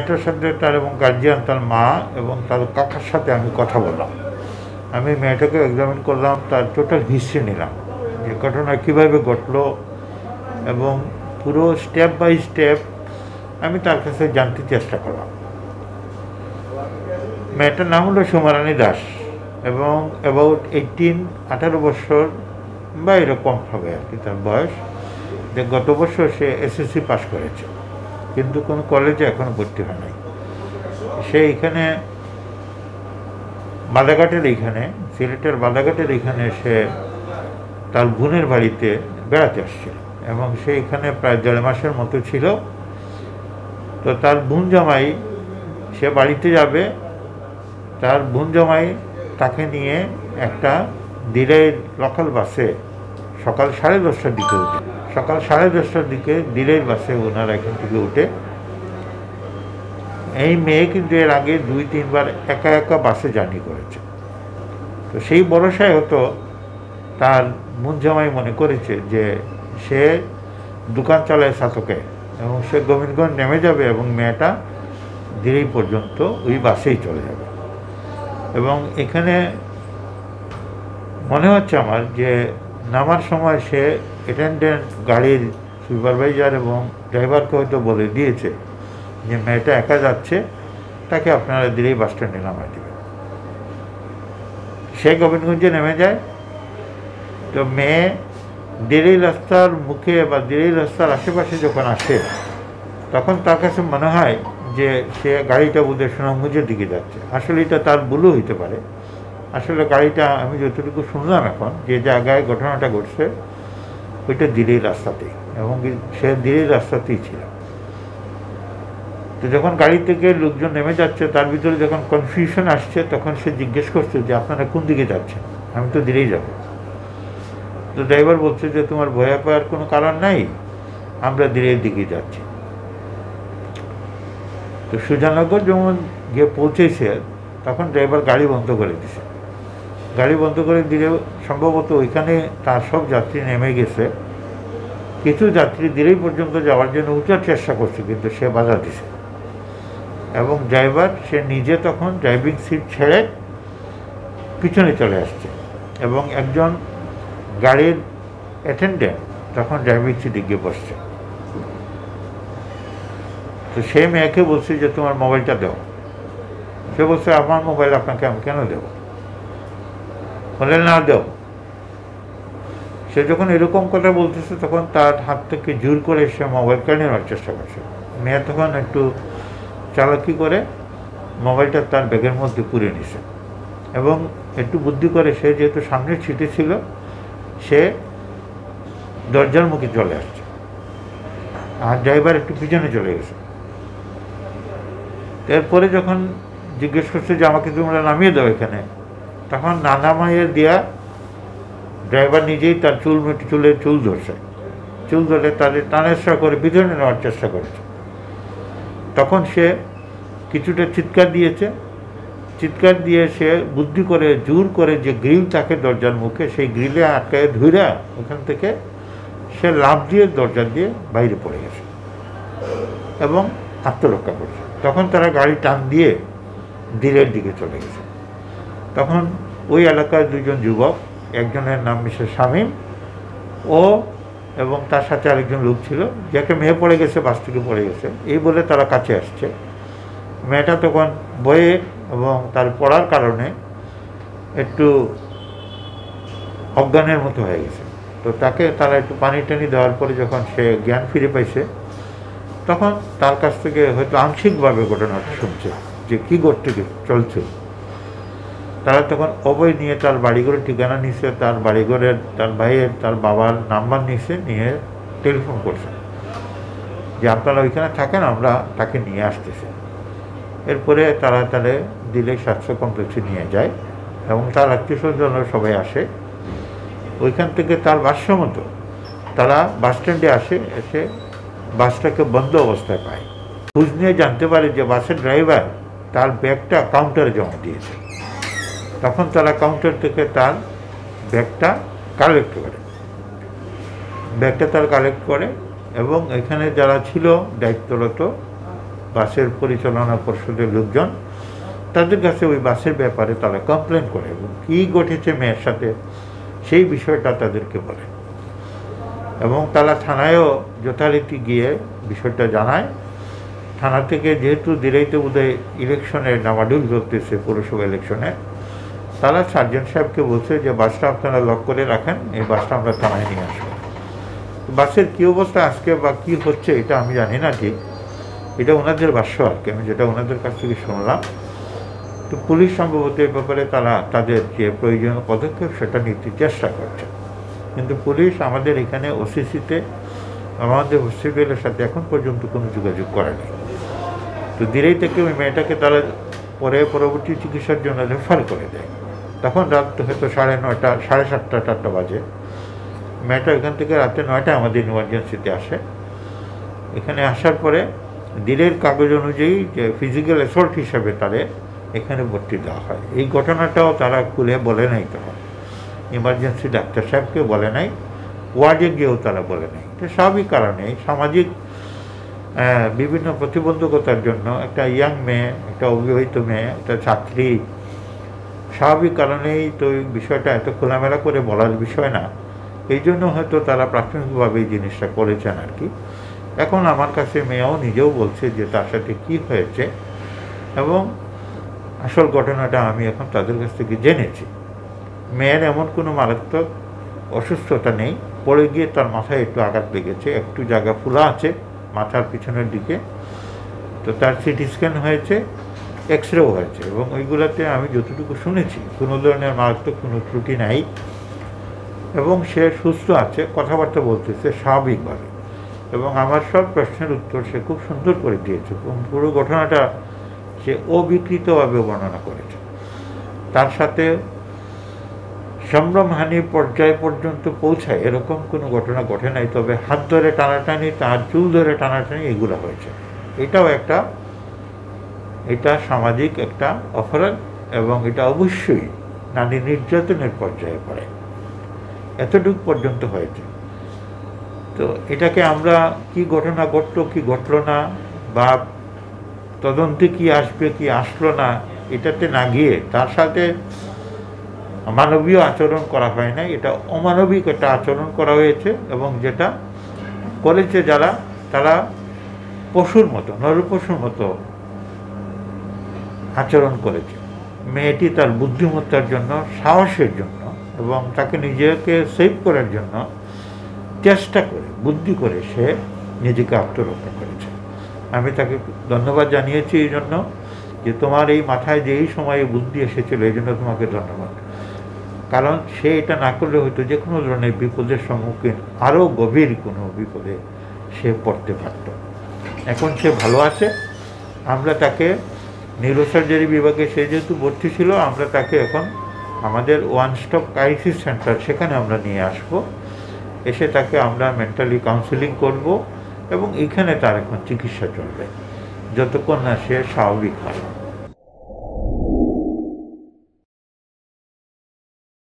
মেয়েটার সাথে তার এবং গার্জিয়ান তার মা এবং তার কাকার সাথে আমি কথা বললাম। আমি মেয়েটাকে এক্সামিন করলাম, তার টোটাল হিস্ট্রি নিলাম যে ঘটনা কীভাবে ঘটলো এবং পুরো স্টেপ বাই স্টেপ আমি তার কাছে জানতে চেষ্টা করলাম। মেয়েটার নাম হলো সুমারানী দাস এবং অ্যাবাউট 18 বছর বা এরকম হবে আর কি তার বয়স। যে গত বছর সে এসএসসি পাস করেছে, কিন্তু কোনো কলেজে এখনও ভর্তি হয় নাই। সে এখানে বাদাঘাটের এইখানে, সিলেটের বাদাঘাটের এইখানে সে তার বোনের বাড়িতে বেড়াতে আসছিল এবং সে এখানে প্রায় 1.5 মাসের মতো ছিল। তো তার বোন জামাই, সে বাড়িতে যাবে, তার বোন জামাই তাকে নিয়ে একটা দিলের লোকাল বাসে সকাল 10:30টার দিকে উঠে, সকাল 10:30টার দিকে দিলের বাসে ওনারা এখান থেকে উঠে। এই মেয়ে কিন্তু এর আগে 2-3 বার একা একা বাসে জার্নি করেছে। তো সেই ভরসায় হতো তার বোন জামাই মনে করেছে যে সে দোকান চালায় সাতকে এবং সে গোবিন্দগঞ্জ নেমে যাবে এবং মেয়েটা দিলেই পর্যন্ত ওই বাসেই চলে যাবে। এবং এখানে মনে হচ্ছে আমার যে নামার সময় সে অ্যাটেন্ডেন্ট, গাড়ির সুপারভাইজার এবং ড্রাইভারকে হয়তো বলে দিয়েছে যে মেয়েটা একা যাচ্ছে, তাকে আপনারা দিলেই বাস স্ট্যান্ডে নামায় দেবেন। সে গোবিন্দগঞ্জে নেমে যায়। তো মেয়ে দিলেই রাস্তার মুখে বা দিলেই রাস্তার আশেপাশে যখন আসে, তখন তার কাছে মনে হয় যে সে গাড়িটা বোধহয় সুনামগঞ্জের দিকে যাচ্ছে। আসলে এটা তার ভুলও হইতে পারে। আসলে গাড়িটা আমি যতটুকু শুনলাম এখন, যে জায়গায় ঘটনাটা ঘটছে ওইটা দিলেই রাস্তাতেই, এবং সে দিলেই রাস্তাতেই ছিল। তো যখন গাড়ি থেকে লোকজন নেমে যাচ্ছে, তার ভিতরে যখন কনফিউশন আসছে, তখন সে জিজ্ঞেস করছে যে আপনারা কোন দিকে যাচ্ছেন, আমি তো দিলেই যাব। তো ড্রাইভার বলছে যে তোমার ভয় পাওয়ার কোনো কারণ নাই, আমরা দিলের দিকে যাচ্ছি। তো সুজানগর যখন গিয়ে পৌঁছেছে, তখন ড্রাইভার গাড়ি বন্ধ করে দিছে। গাড়ি বন্ধ করে দিলে সম্ভবত ওইখানে তার সব যাত্রী নেমে গেছে। কিছু যাত্রী দিলেই পর্যন্ত যাওয়ার জন্য উঠার চেষ্টা করছে, কিন্তু সে বাধা দিছে। এবং ড্রাইভার সে নিজে তখন ড্রাইভিং সিট ছেড়ে পিছনে চলে আসছে এবং একজন গাড়ির অ্যাটেন্ডেন্ট তখন ড্রাইভিং সিটে গিয়ে বসছে। তো সে মেয়েকে বলছে যে তোমার মোবাইলটা দাও। সে বলছে আমার মোবাইল আপনাকে আমি কেন দেবো? বলে না দেও। সে যখন এরকম কথা বলতেছে, তখন তার হাত থেকে জোর করে সে মোবাইল কেড়ে নেওয়ার চেষ্টা করছে। মেয়ে তখন একটু চালাকি করে মোবাইলটা তার ব্যাগের মধ্যে পুরে নিছে এবং একটু বুদ্ধি করে সে যেহেতু সামনের সিটে ছিল, সে দরজার মুখে চলে আসছে আর ড্রাইভার একটু পিছনে চলে গেছে। এরপরে যখন জিজ্ঞেস করছে যে আমাকে তোমরা নামিয়ে দাও এখানে, তখন নামাইয়ে দেওয়া ড্রাইভার নিজেই তার চুল ধরছে। চুল ধরে তাদের টানেসা করে পিছনে নেওয়ার চেষ্টা করেছে। তখন সে কিছুটা চিৎকার দিয়েছে। চিৎকার দিয়ে সে বুদ্ধি করে জোর করে যে গ্রিল থাকে দরজার মুখে, সেই গ্রিলে আটকায় ধুইরা ওখান থেকে সে লাফ দিয়ে দরজা দিয়ে বাইরে পড়ে গেছে এবং আত্মরক্ষা করছে। তখন তারা গাড়ি টান দিয়ে দিলের দিকে চলে গেছে। তখন ওই এলাকার 2জন যুবক, একজনের নাম মিস্টার শামীম, ও এবং তার সাথে আরেকজন লোক ছিল, যাকে মেয়ে পড়ে গেছে, বাস থেকে পড়ে গেছে, এই বলে তারা কাছে আসছে। মেয়েটা তখন বয়ে এবং তার পড়ার কারণে একটু অজ্ঞানের মতো হয়ে গেছে। তো তাকে তারা একটু পানি টানি দেওয়ার পরে যখন সে জ্ঞান ফিরে পাইছে, তখন তার কাছ থেকে হয়তো আংশিকভাবে ঘটনাটা শুনছে যে কী করতে চলছে। তারা তখন অভয় নিয়ে তার বাড়িঘরের ঠিকানা নিছে, তার বাড়িঘরের, তার ভাইয়ের, তার বাবার নাম্বার নিছে, নিয়ে টেলিফোন করছে যে আপনারা ওইখানে থাকেন, আমরা তাকে নিয়ে আসতেছি। এরপরে তারা দিলে স্বাস্থ্য কমপ্লেক্সে নিয়ে যায় এবং তার আত্মীয় স্বজনরা সবাই আসে। ওইখান থেকে তার ভাষ্যমতো তারা বাস স্ট্যান্ডে আসে, এসে বাসটাকে বন্ধ অবস্থায় পায়। খোঁজ নিয়ে জানতে পারে যে বাসের ড্রাইভার তার ব্যাগটা কাউন্টারে জমা দিয়েছে। তখন তারা কাউন্টার থেকে তার ব্যাগটা কালেক্ট করে এবং এখানে যারা ছিল দায়িত্বরত বাসের পরিচালনা পর্ষদের লোকজন তাদের কাছে ওই বাসের ব্যাপারে তারা কমপ্লেন করে এবং কী ঘটেছে মেয়ের সাথে সেই বিষয়টা তাদেরকে বলে এবং তারা থানায়ও যথারীতি গিয়ে বিষয়টা জানায়। থানা থেকে যেহেতু দিরাইতে বোধহয় ইলেকশনে নামাডুল চলতেছে পৌরসভা ইলেকশনে, তারা সার্জেন্ট সাহেবকে বলছে যে বাসটা আপনারা লক করে রাখেন, এই বাসটা আমরা থানায় নিয়ে আসবো। বাসের কী অবস্থা আজকে বা কী হচ্ছে এটা আমি জানি না ঠিক, এটা ওনাদের ভাষ্য আর কি, আমি যেটা ওনাদের কাছ থেকে শুনলাম। তো পুলিশ সম্ভবত এ ব্যাপারে তারা তাদের যে প্রয়োজনীয় পদক্ষেপ সেটা নিতে চেষ্টা করছে, কিন্তু পুলিশ আমাদের এখানে ওসিসিতে আমাদের হসপিটালের সাথে এখন পর্যন্ত কোনো যোগাযোগ করেনি। তো দিরাই থেকে ওই মেয়েটাকে তারা পরবর্তী চিকিৎসার জন্য রেফার করে দেয়। তখন রাত হয়তো 9:30 7:30 8টা বাজে। মেয়েটা এখান থেকে রাতে 9টায় আমাদের ইমার্জেন্সিতে আসে। এখানে আসার পরে দিনের কাগজ অনুযায়ী যে ফিজিক্যাল অ্যাসল্ট হিসাবে তাদের এখানে ভর্তি দেওয়া হয়। এই ঘটনাটাও তারা খুলে বলে নাই, তখন ইমার্জেন্সি ডাক্তার সাহেবকে বলে নাই, ওয়ার্ডে গিয়েও তারা বলে নাই। এটা স্বাভাবিক কারণে সামাজিক বিভিন্ন প্রতিবন্ধকতার জন্য একটা ইয়াং মেয়ে, একটা অবিবাহিত মেয়ে, একটা ছাত্রী, স্বাভাবিক কারণেই তো এই বিষয়টা এত খোলামেলা করে বলার বিষয় না। এই জন্য হয়তো তারা প্রাথমিকভাবে এই জিনিসটা করেছেন আর কি। এখন আমার কাছে মেয়েও নিজেও বলছে যে তার সাথে কী হয়েছে এবং আসল ঘটনাটা আমি এখন তাদের কাছ থেকে জেনেছি। মেয়ের এমন কোনো মারাত্মক অসুস্থতা নেই, পড়ে গিয়ে তার মাথায় একটু আঘাত লেগেছে, একটু জায়গা ফুলা আছে মাথার পিছনের দিকে। তো তার সিটি স্ক্যান হয়েছে, এক্সরেও হয়েছে এবং ওইগুলোতে আমি যতটুকু শুনেছি কোনো ধরনের মারাত্মক কোনো ত্রুটি নাই এবং সে সুস্থ আছে, কথাবার্তা বলতেছে স্বাভাবিকভাবে এবং আমার সব প্রশ্নের উত্তর সে খুব সুন্দর করে দিয়েছে এবং পুরো ঘটনাটা সে অবিকৃতভাবে বর্ণনা করেছে। তার সাথে সম্ভ্রমহানি পর্যায় পর্যন্ত পৌঁছায় এরকম কোনো ঘটনা ঘটে নাই, তবে হাত ধরে টানাটানি, তার চুল ধরে টানাটানি এগুলো হয়েছে। এটা সামাজিক একটা অপরাধ এবং এটা অবশ্যই নারী নির্যাতনের পর্যায়ে পড়ে, এতটুকু পর্যন্ত হয়েছে। তো এটাকে আমরা কি ঘটনা ঘটলো কি ঘটলো না বা তদন্তে কি আসবে কি আসলো না এটাতে না গিয়ে তার সাথে মানবীয় আচরণ করা হয় না, এটা অমানবিক একটা আচরণ করা হয়েছে এবং যেটা করেছে যারা, তারা পশুর মতো, নরপশুর মতো আচরণ করেছে। মেয়েটি তার বুদ্ধিমত্তার জন্য, সাহসের জন্য এবং তাকে নিজেকে সেভ করার জন্য চেষ্টা করে, বুদ্ধি করে সে নিজেকে আত্মরক্ষা করেছে। আমি তাকে ধন্যবাদ জানিয়েছি এই জন্য যে তোমার এই মাথায় যে এই সময়ে বুদ্ধি এসেছিল, এই জন্য তোমাকে ধন্যবাদ। কারণ সে এটা না করলে হয়তো যে কোনো ধরনের বিপদের সম্মুখীন, আরও গভীর কোনো বিপদে সে পড়তে পারত। এখন সে ভালো আছে। আমরা তাকে নিউরোসার্জারি বিভাগে সে যেহেতু ভর্তি ছিল, আমরা তাকে এখন আমাদের ওয়ান স্টপ ক্রাইসিস সেন্টার সেখানে আমরা নিয়ে আসব, এসে তাকে আমরা মেন্টালি কাউন্সেলিং করব এবং এখানে তার এখন চিকিৎসা চলবে যতক্ষণ না সে স্বাভাবিক হয়।